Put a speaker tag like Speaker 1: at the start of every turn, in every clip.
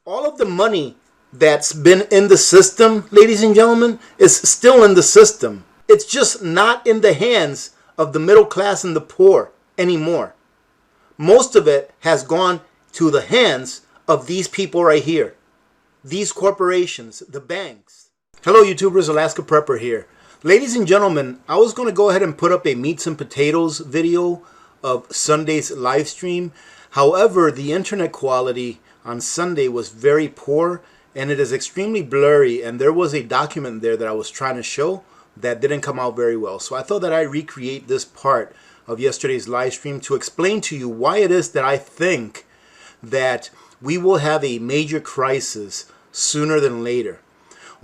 Speaker 1: All of the money that's been in the system, ladies and gentlemen, is still in the system. It's just not in the hands of the middle class and the poor anymore. Most of it has gone to the hands of these people right here. These corporations, the banks. Hello YouTubers, Alaska Prepper here. Ladies and gentlemen, I was going to go ahead and put up a meats and potatoes video of Sunday's live stream. However, the internet quality on Sunday was very poor and it is extremely blurry, and there was a document there that I was trying to show that didn't come out very well. So I thought that I'd recreate this part of yesterday's live stream to explain to you why it is that I think that we will have a major crisis sooner than later.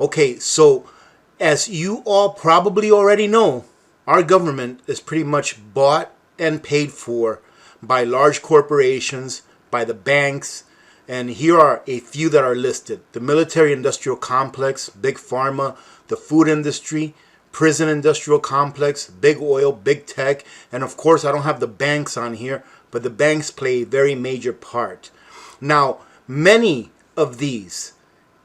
Speaker 1: Okay, so as you all probably already know, our government is pretty much bought and paid for by large corporations, by the banks, and here are a few that are listed: the military-industrial complex, big pharma, the food industry, prison-industrial complex, big oil, big tech, and of course I don't have the banks on here, but the banks play a very major part. Now, many of these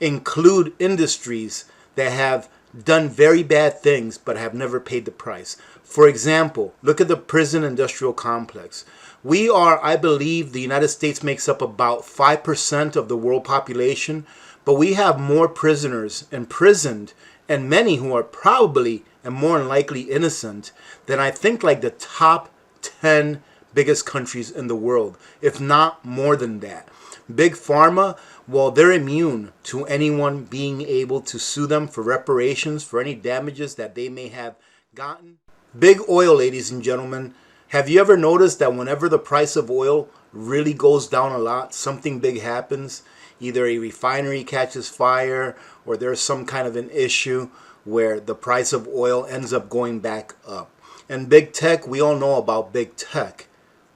Speaker 1: include industries that have done very bad things but have never paid the price. For example, look at the prison industrial complex. We are, I believe, the United States makes up about 5% of the world population, but we have more prisoners imprisoned, and many who are probably and more than likely innocent, than I think like the top 10 biggest countries in the world, if not more than that. Big Pharma, well, they're immune to anyone being able to sue them for reparations for any damages that they may have gotten. Big oil, ladies and gentlemen. Have you ever noticed that whenever the price of oil really goes down a lot, something big happens? Either a refinery catches fire or there's some kind of an issue where the price of oil ends up going back up. And big tech, we all know about big tech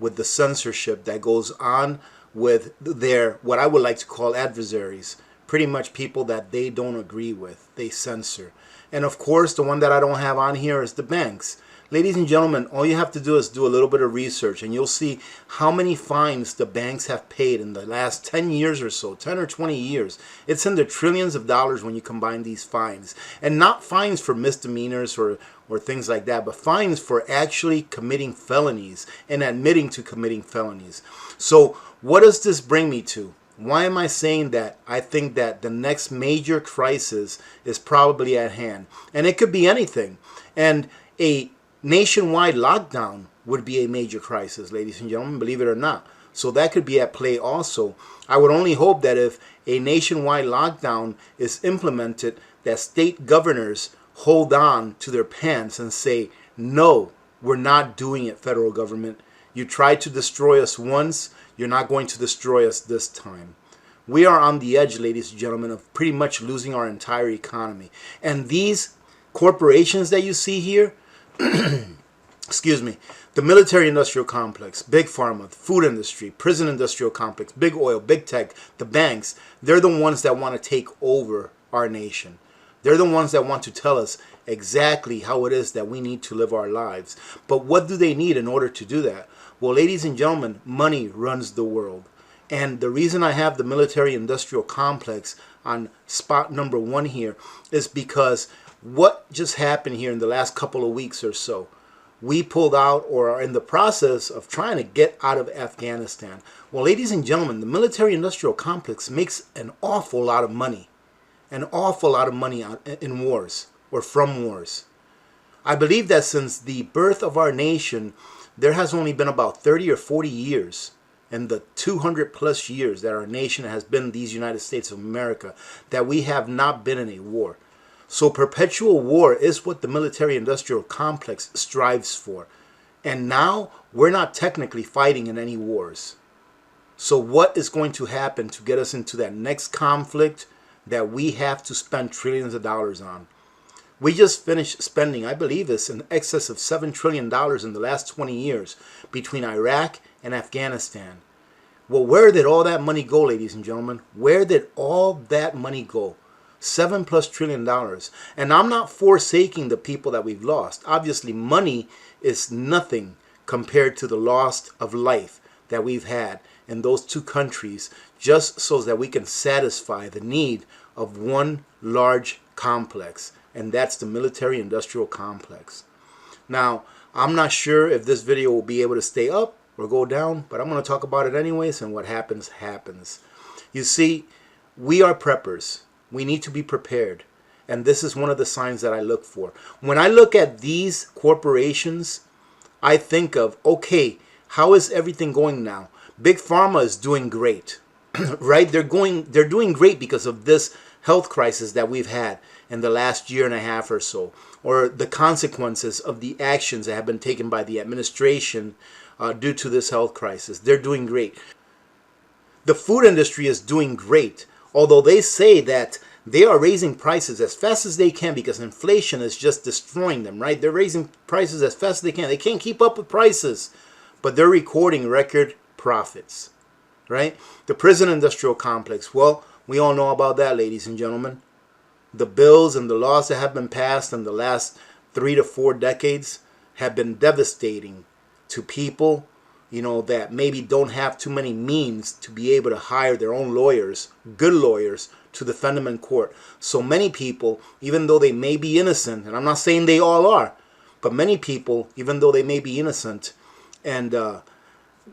Speaker 1: with the censorship that goes on with their, what I would like to call adversaries. Pretty much people that they don't agree with, they censor. And of course, the one that I don't have on here is the banks. Ladies and gentlemen, all you have to do is do a little bit of research and you'll see how many fines the banks have paid in the last 10 years or so, 10 or 20 years. It's in the trillions of dollars when you combine these fines. And not fines for misdemeanors or things like that, but fines for actually committing felonies and admitting to committing felonies. So what does this bring me to? Why am I saying that? I think that the next major crisis is probably at hand. And it could be anything. And a nationwide lockdown would be a major crisis, ladies and gentlemen, believe it or not. So that could be at play also. I would only hope that if a nationwide lockdown is implemented, that state governors hold on to their pants and say, no, we're not doing it, federal government. You tried to destroy us once, you're not going to destroy us this time. We are on the edge, ladies and gentlemen, of pretty much losing our entire economy. And these corporations that you see here, excuse me, the military-industrial complex, big pharma, the food industry, prison industrial complex, big oil, big tech, the banks, they're the ones that want to take over our nation. They're the ones that want to tell us exactly how it is that we need to live our lives. But what do they need in order to do that? Well, ladies and gentlemen, money runs the world. And the reason I have the military-industrial complex on spot number 1 here is because what just happened here in the last couple of weeks or so? We pulled out or are in the process of trying to get out of Afghanistan. Well, ladies and gentlemen, the military-industrial complex makes an awful lot of money. An awful lot of money in wars or from wars. I believe that since the birth of our nation, there has only been about 30 or 40 years in the 200 plus years that our nation has been these United States of America that we have not been in a war. So perpetual war is what the military-industrial complex strives for. And now we're not technically fighting in any wars. So what is going to happen to get us into that next conflict that we have to spend trillions of dollars on? We just finished spending, I believe it's in excess of $7 trillion in the last 20 years between Iraq and Afghanistan. Well, where did all that money go, ladies and gentlemen? Where did all that money go? $7+ trillion. And I'm not forsaking the people that we've lost. Obviously, money is nothing compared to the loss of life that we've had in those two countries just so that we can satisfy the need of one large complex, and that's the military-industrial complex. Now, I'm not sure if this video will be able to stay up or go down, but I'm going to talk about it anyways, and what happens, happens. You see, we are preppers. We need to be prepared, and this is one of the signs that I look for. When I look at these corporations, I think of, okay, how is everything going now? Big Pharma is doing great, right? They're doing great because of this health crisis that we've had in the last year and a half or so, or the consequences of the actions that have been taken by the administration due to this health crisis. They're doing great. The food industry is doing great, although they say that they are raising prices as fast as they can because inflation is just destroying them, right? They're raising prices as fast as they can. They can't keep up with prices, but they're recording record profits, right? The prison industrial complex, well, we all know about that, ladies and gentlemen. The bills and the laws that have been passed in the last 3 to 4 decades have been devastating to people, you know, that maybe don't have too many means to be able to hire their own lawyers, good lawyers, to defend them in court. So many people, even though they may be innocent, and I'm not saying they all are, but many people, even though they may be innocent and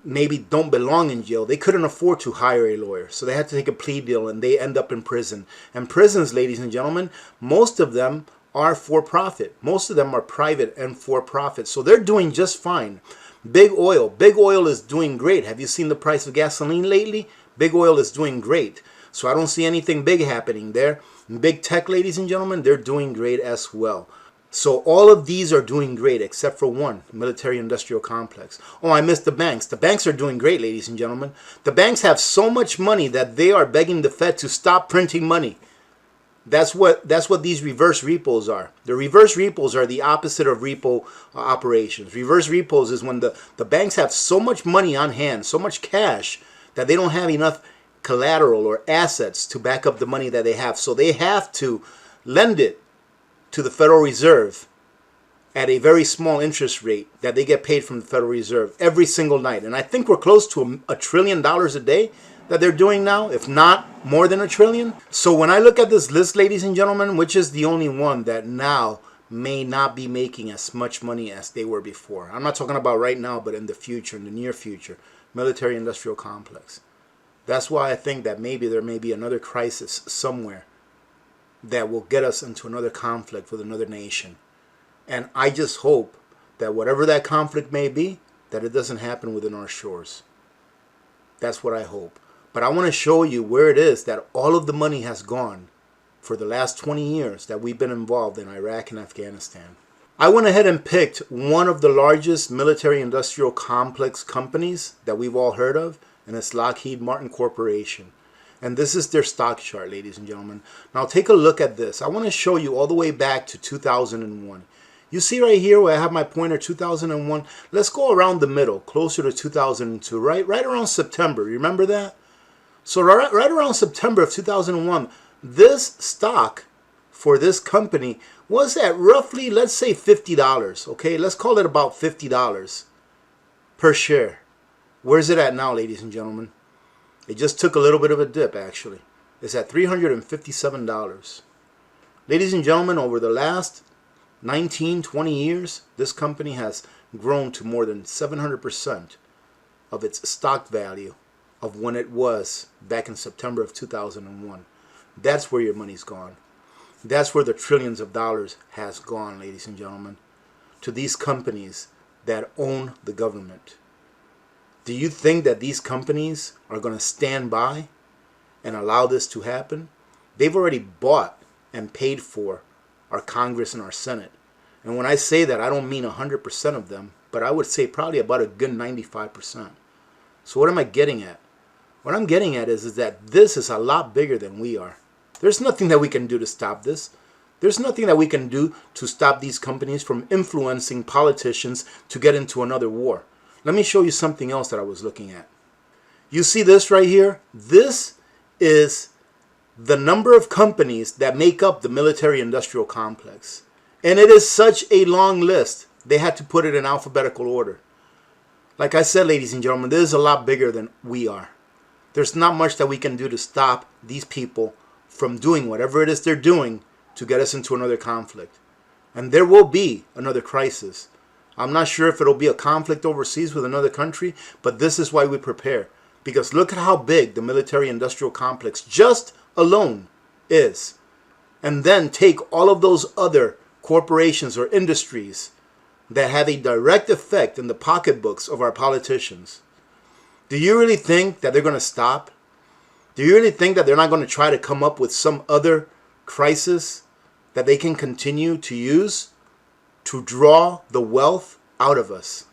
Speaker 1: maybe don't belong in jail, they couldn't afford to hire a lawyer. So they had to take a plea deal and they end up in prison. And prisons, ladies and gentlemen, most of them are for profit. Most of them are private and for profit. So they're doing just fine. Big oil is doing great. Have you seen the price of gasoline lately? Big oil is doing great. So I don't see anything big happening there. Big tech, ladies and gentlemen, they're doing great as well. So all of these are doing great except for one, military-industrial complex. Oh, I missed the banks. The banks are doing great, ladies and gentlemen. The banks have so much money that they are begging the Fed to stop printing money. That's what these reverse repos are. The reverse repos are the opposite of repo operations. Reverse repos is when the banks have so much money on hand, so much cash, that they don't have enough collateral or assets to back up the money that they have. So they have to lend it to the Federal Reserve at a very small interest rate that they get paid from the Federal Reserve every single night. And I think we're close to $1 trillion a day that they're doing now, if not more than $1 trillion. So when I look at this list, ladies and gentlemen, which is the only one that now may not be making as much money as they were before. I'm not talking about right now, but in the future, in the near future, military-industrial complex. That's why I think that maybe there may be another crisis somewhere that will get us into another conflict with another nation. And I just hope that whatever that conflict may be, that it doesn't happen within our shores. That's what I hope. But I want to show you where it is that all of the money has gone for the last 20 years that we've been involved in Iraq and Afghanistan. I went ahead and picked one of the largest military-industrial complex companies that we've all heard of, and it's Lockheed Martin Corporation. And this is their stock chart, ladies and gentlemen. Now take a look at this. I want to show you all the way back to 2001. You see right here where I have my pointer, 2001. Let's go around the middle, closer to 2002, right around September. Remember that? So right around September of 2001, this stock for this company was at roughly, let's say $50. Okay, let's call it about $50 per share. Where's it at now, ladies and gentlemen? It just took a little bit of a dip, actually. It's at $357. Ladies and gentlemen, over the last 19, 20 years, this company has grown to more than 700% of its stock value of when it was back in September of 2001. That's where your money's gone. That's where the trillions of dollars has gone, ladies and gentlemen, to these companies that own the government. Do you think that these companies are going to stand by and allow this to happen? They've already bought and paid for our Congress and our Senate. And when I say that, I don't mean 100% of them, but I would say probably about a good 95%. So what am I getting at? What I'm getting at is that this is a lot bigger than we are. There's nothing that we can do to stop this. There's nothing that we can do to stop these companies from influencing politicians to get into another war. Let me show you something else that I was looking at. You see this right here? This is the number of companies that make up the military-industrial complex. And it is such a long list. They had to put it in alphabetical order. Like I said, ladies and gentlemen, this is a lot bigger than we are. there's not much that we can do to stop these people from doing whatever it is they're doing to get us into another conflict. And there will be another crisis. I'm not sure if it'll be a conflict overseas with another country, but this is why we prepare. Because look at how big the military-industrial complex just alone is. And then take all of those other corporations or industries that have a direct effect in the pocketbooks of our politicians. Do you really think that they're going to stop? Do you really think that they're not going to try to come up with some other crisis that they can continue to use to draw the wealth out of us?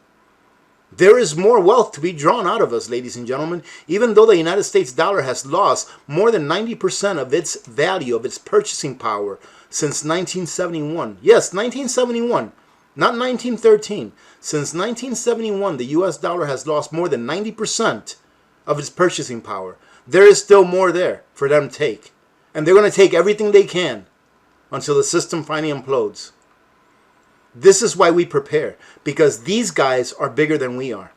Speaker 1: There is more wealth to be drawn out of us, ladies and gentlemen, even though the United States dollar has lost more than 90% of its value, of its purchasing power since 1971. Yes, 1971, not 1913. Since 1971, the US dollar has lost more than 90% of its purchasing power. There is still more there for them to take. And they're going to take everything they can until the system finally implodes. This is why we prepare, because these guys are bigger than we are.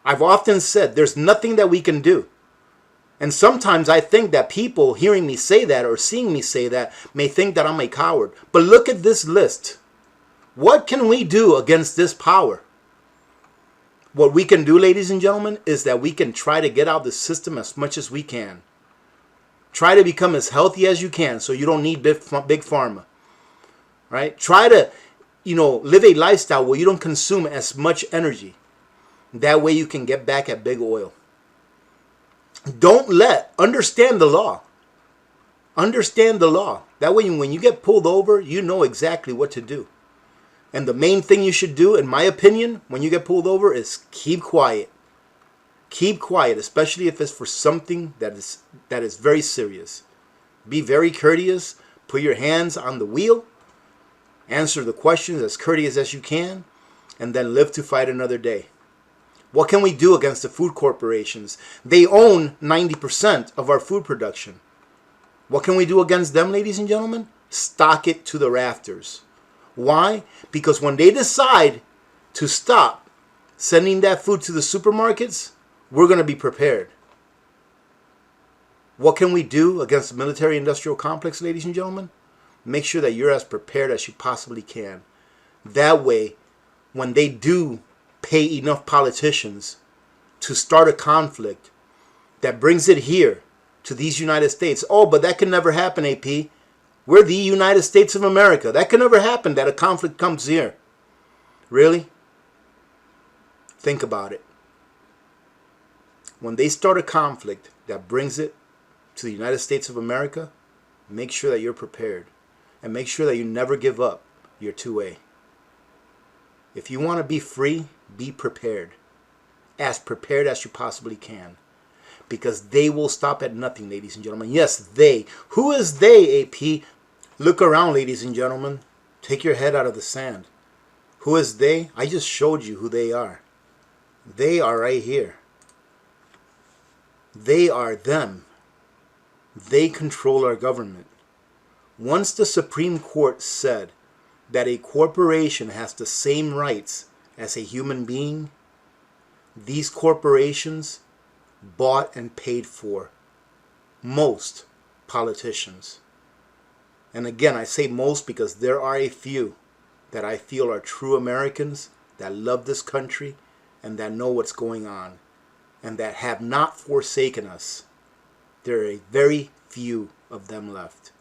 Speaker 1: I've often said there's nothing that we can do. And sometimes I think that people hearing me say that or seeing me say that may think that I'm a coward. But look at this list. What can we do against this power? What we can do, ladies and gentlemen, is that we can try to get out the system as much as we can. Try to become as healthy as you can so you don't need big pharma. Right? Try to, live a lifestyle where you don't consume as much energy. That way you can get back at big oil. Understand the law. Understand the law. That way when you get pulled over, you know exactly what to do. And the main thing you should do, in my opinion, when you get pulled over is keep quiet. Keep quiet, especially if it's for something that is very serious. Be very courteous. Put your hands on the wheel. Answer the questions as courteous as you can. And then live to fight another day. What can we do against the food corporations? They own 90% of our food production. What can we do against them, ladies and gentlemen? Stock it to the rafters. Why? Because when they decide to stop sending that food to the supermarkets, we're going to be prepared. What can we do against the military-industrial complex, ladies and gentlemen? Make sure that you're as prepared as you possibly can. That way, when they do pay enough politicians to start a conflict that brings it here to these United States. Oh, but that can never happen, AP. We're the United States of America. That can never happen that a conflict comes here. Really? Think about it. When they start a conflict that brings it to the United States of America, make sure that you're prepared. And make sure that you never give up your 2A. If you want to be free, be prepared. As prepared as you possibly can. Because they will stop at nothing, ladies and gentlemen. Yes, they. Who is they, AP? Look around, ladies and gentlemen. Take your head out of the sand. Who is they? I just showed you who they are. They are right here. They are them. They control our government. Once the Supreme Court said that a corporation has the same rights as a human being, these corporations bought and paid for most politicians. And again, I say most because there are a few that I feel are true Americans that love this country and that know what's going on and that have not forsaken us. There are a very few of them left.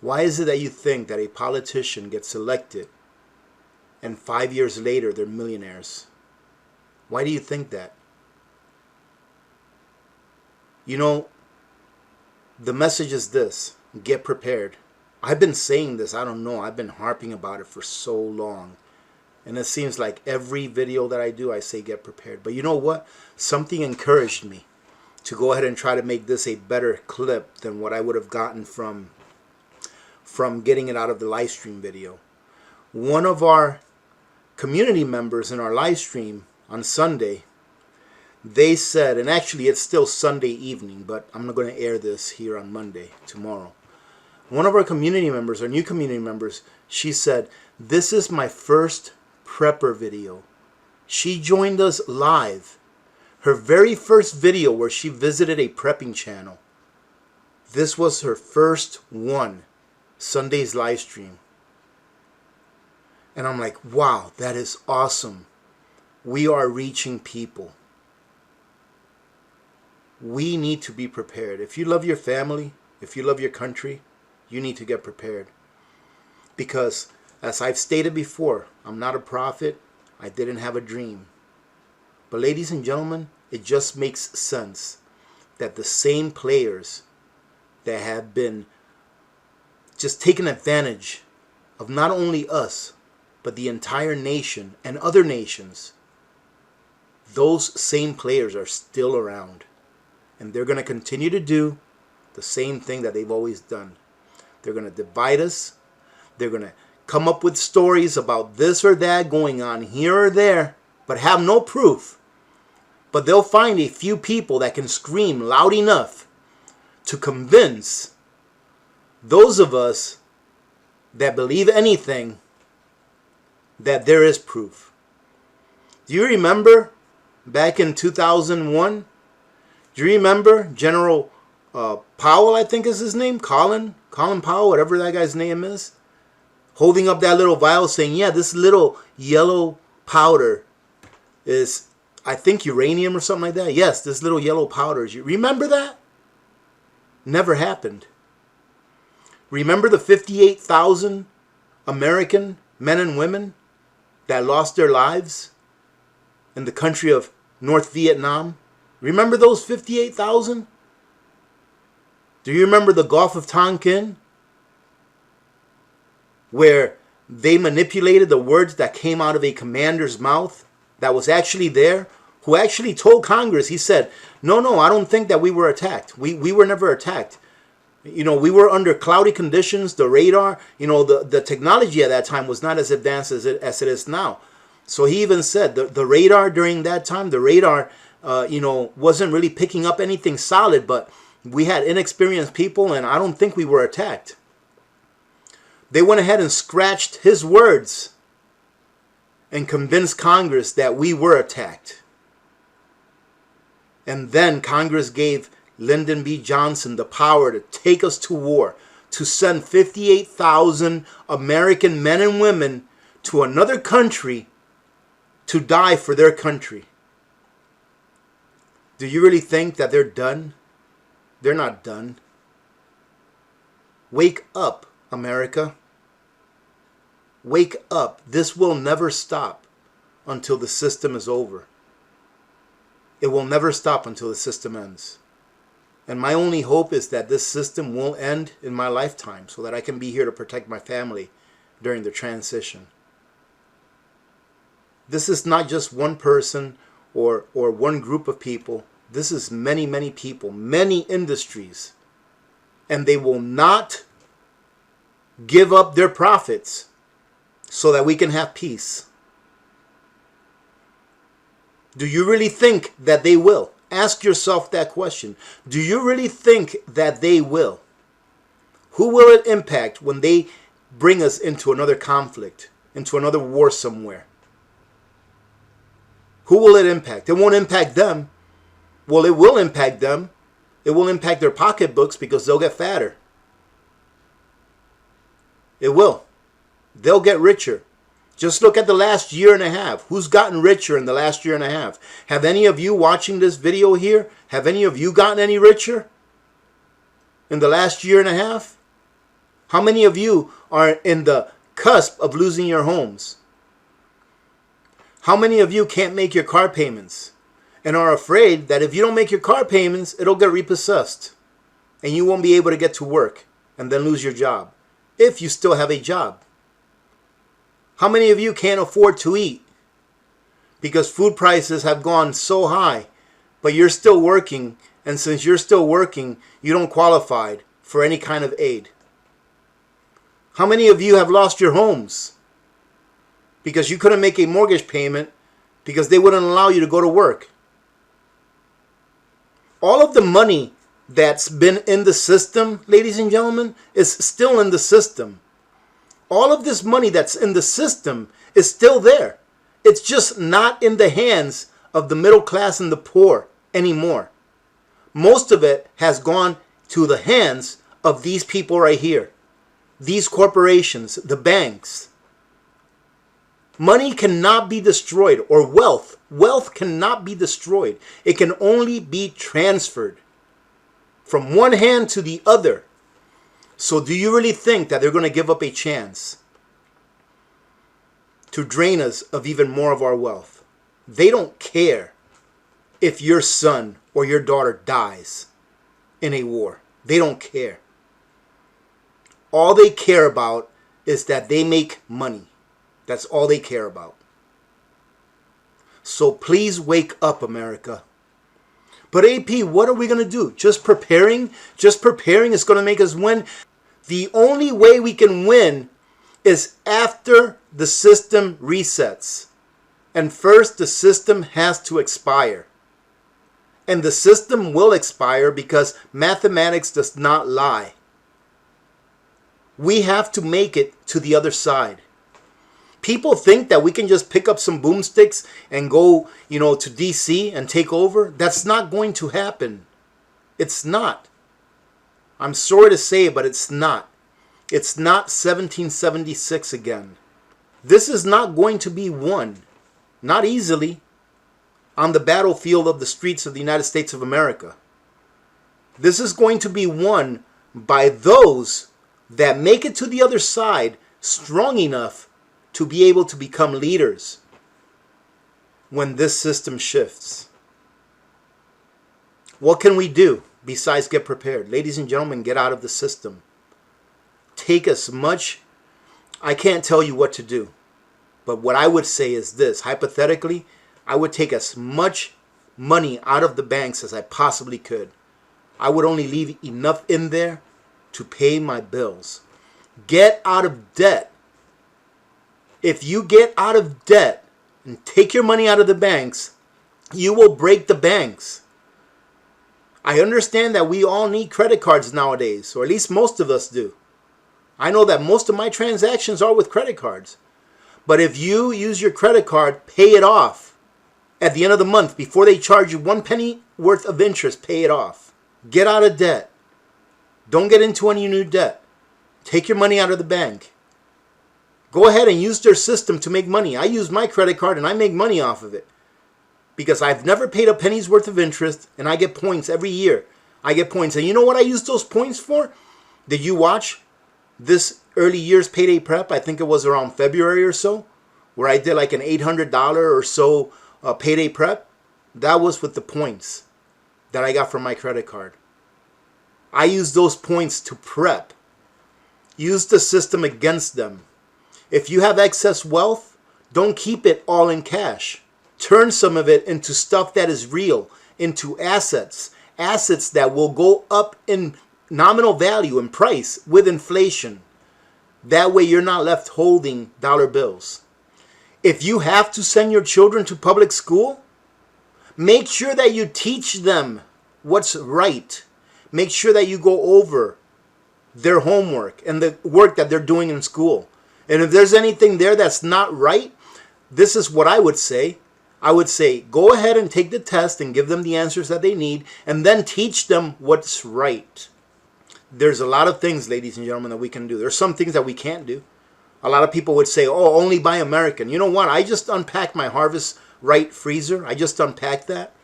Speaker 1: Why is it that you think that a politician gets elected and 5 years later they're millionaires? Why do you think that? The message is this. Get prepared. I've been saying this, I don't know, I've been harping about it for so long. And it seems like every video that I do, I say get prepared. But you know what? Something encouraged me to go ahead and try to make this a better clip than what I would have gotten from getting it out of the live stream video. One of our community members in our live stream on Sunday, they said, and actually it's still Sunday evening, but I'm not going to air this here on Monday, tomorrow. One of our community members, our new community members, she said, this is my first prepper video. She joined us live Her very first video where she visited a prepping channel. This was her first one. Sunday's live stream. And I'm like, wow, that is awesome. We are reaching people. We need to be prepared. If you love your family, if you love your country, you need to get prepared. Because, as I've stated before, I'm not a prophet. I didn't have a dream. But ladies and gentlemen, it just makes sense that the same players that have been just taking advantage of not only us, but the entire nation and other nations, those same players are still around. And they're going to continue to do the same thing that they've always done. They're going to divide us. They're going to come up with stories about this or that going on here or there, but have no proof. But they'll find a few people that can scream loud enough to convince those of us that believe anything that there is proof. Do you remember back in 2001? Do you remember General Powell, I think is his name? Colin Powell, whatever that guy's name is. Holding up that little vial saying, yeah, this little yellow powder is, I think, uranium or something like that. Yes, this little yellow powder. You remember that? Never happened. Remember the 58,000 American men and women that lost their lives in the country of North Vietnam? Remember those 58,000? Do you remember the Gulf of Tonkin, where they manipulated the words that came out of a commander's mouth that was actually there, who actually told Congress, he said, no, I don't think that we were attacked. We were never attacked. You know, we were under cloudy conditions, the radar, you know, the technology at that time was not as advanced as it is now. So he even said the radar during that time, the radar, wasn't really picking up anything solid, but we had inexperienced people, and I don't think we were attacked. They went ahead and scratched his words and convinced Congress that we were attacked. And then Congress gave Lyndon B. Johnson the power to take us to war, to send 58,000 American men and women to another country to die for their country. Do you really think that they're done? They're not done. Wake up, America. Wake up. This will never stop until the system is over. It will never stop until the system ends. And my only hope is that this system will end in my lifetime so that I can be here to protect my family during the transition. This is not just one person or one group of people. This is many, many people, many industries. And they will not give up their profits so that we can have peace. Do you really think that they will? Ask yourself that question. Do you really think that they will? Who will it impact when they bring us into another conflict, into another war somewhere? Who will it impact? It won't impact them. Well, it will impact them. It will impact their pocketbooks because they'll get fatter. It will. They'll get richer. Just look at the last year and a half. Who's gotten richer in the last year and a half? Have any of you watching this video here, have any of you gotten any richer in the last year and a half? How many of you are in the cusp of losing your homes? How many of you can't make your car payments and are afraid that if you don't make your car payments, it'll get repossessed and you won't be able to get to work and then lose your job if you still have a job? How many of you can't afford to eat because food prices have gone so high, but you're still working, and since you're still working, you don't qualify for any kind of aid? How many of you have lost your homes because you couldn't make a mortgage payment because they wouldn't allow you to go to work? All of the money that's been in the system, ladies and gentlemen, is still in the system. All of this money that's in the system is still there. It's just not in the hands of the middle class and the poor anymore. Most of it has gone to the hands of these people right here. These corporations, the banks. Money cannot be destroyed, or wealth. Wealth cannot be destroyed. It can only be transferred from one hand to the other. So do you really think that they're going to give up a chance to drain us of even more of our wealth? They don't care if your son or your daughter dies in a war. They don't care. All they care about is that they make money. That's all they care about. So please wake up, America. But AP, what are we going to do? Just preparing? Just preparing is going to make us win? The only way we can win is after the system resets. And first, the system has to expire. And the system will expire because mathematics does not lie. We have to make it to the other side. People think that we can just pick up some boomsticks and go, to DC and take over. That's not going to happen. It's not. I'm sorry to say, but it's not. It's not 1776 again. This is not going to be won, not easily, on the battlefield of the streets of the United States of America. This is going to be won by those that make it to the other side strong enough to be able to become leaders when this system shifts. What can we do besides get prepared? Ladies and gentlemen, get out of the system. Take as much, I can't tell you what to do, but what I would say is this. Hypothetically, I would take as much money out of the banks as I possibly could. I would only leave enough in there to pay my bills. Get out of debt. If you get out of debt and take your money out of the banks, you will break the banks. I understand that we all need credit cards nowadays, or at least most of us do. I know that most of my transactions are with credit cards. But if you use your credit card, pay it off. At the end of the month, before they charge you 1 penny worth of interest, pay it off. Get out of debt. Don't get into any new debt. Take your money out of the bank. Go ahead and use their system to make money. I use my credit card and I make money off of it. Because I've never paid a penny's worth of interest and I get points every year. I get points. And you know what I use those points for? Did you watch this early year's payday prep? I think it was around February or so, where I did like an $800 or so payday prep. That was with the points that I got from my credit card. I use those points to prep. Use the system against them. If you have excess wealth, don't keep it all in cash. Turn some of it into stuff that is real, into assets. Assets that will go up in nominal value and price with inflation. That way you're not left holding dollar bills. If you have to send your children to public school, make sure that you teach them what's right. Make sure that you go over their homework and the work that they're doing in school. And if there's anything there that's not right, this is what I would say. I would say, go ahead and take the test and give them the answers that they need, and then teach them what's right. There's a lot of things, ladies and gentlemen, that we can do. There's some things that we can't do. A lot of people would say, oh, only buy American. You know what? I just unpacked my Harvest Right freezer. I just unpacked that.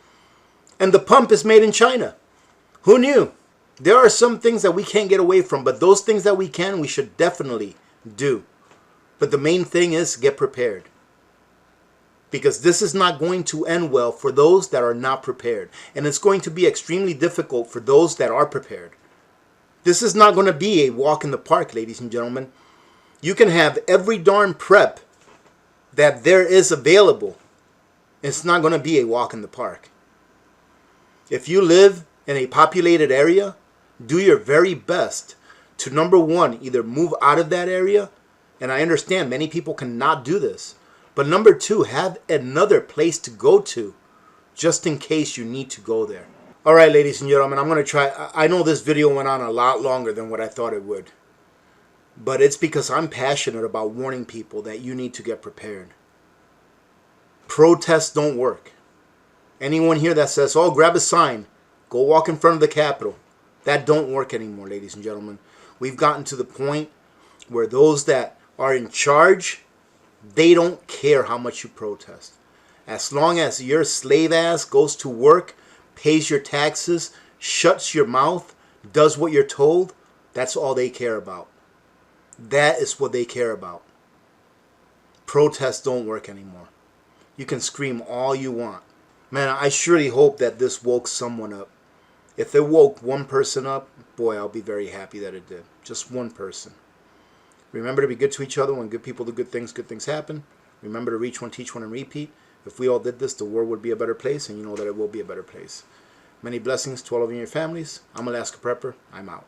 Speaker 1: And the pump is made in China. Who knew? There are some things that we can't get away from, but those things that we can, we should definitely do. But the main thing is get prepared. Because this is not going to end well for those that are not prepared. And it's going to be extremely difficult for those that are prepared. This is not going to be a walk in the park, ladies and gentlemen. You can have every darn prep that there is available. It's not going to be a walk in the park. If you live in a populated area, do your very best to, number one, either move out of that area. And I understand many people cannot do this. But number two, have another place to go to just in case you need to go there. All right, ladies and gentlemen, I'm going to try. I know this video went on a lot longer than what I thought it would. But it's because I'm passionate about warning people that you need to get prepared. Protests don't work. Anyone here that says, oh, grab a sign, go walk in front of the Capitol, that don't work anymore, ladies and gentlemen. We've gotten to the point where those that are in charge, they don't care how much you protest. As long as your slave ass goes to work, pays your taxes, shuts your mouth, does what you're told, that's all they care about. That is what they care about. Protests don't work anymore. You can scream all you want. Man, I surely hope that this woke someone up. If it woke one person up, boy, I'll be very happy that it did. Just one person. Remember to be good to each other. When good people do good things happen. Remember to reach one, teach one, and repeat. If we all did this, the world would be a better place, and you know that it will be a better place. Many blessings to all of you and your families. I'm Alaska Prepper. I'm out.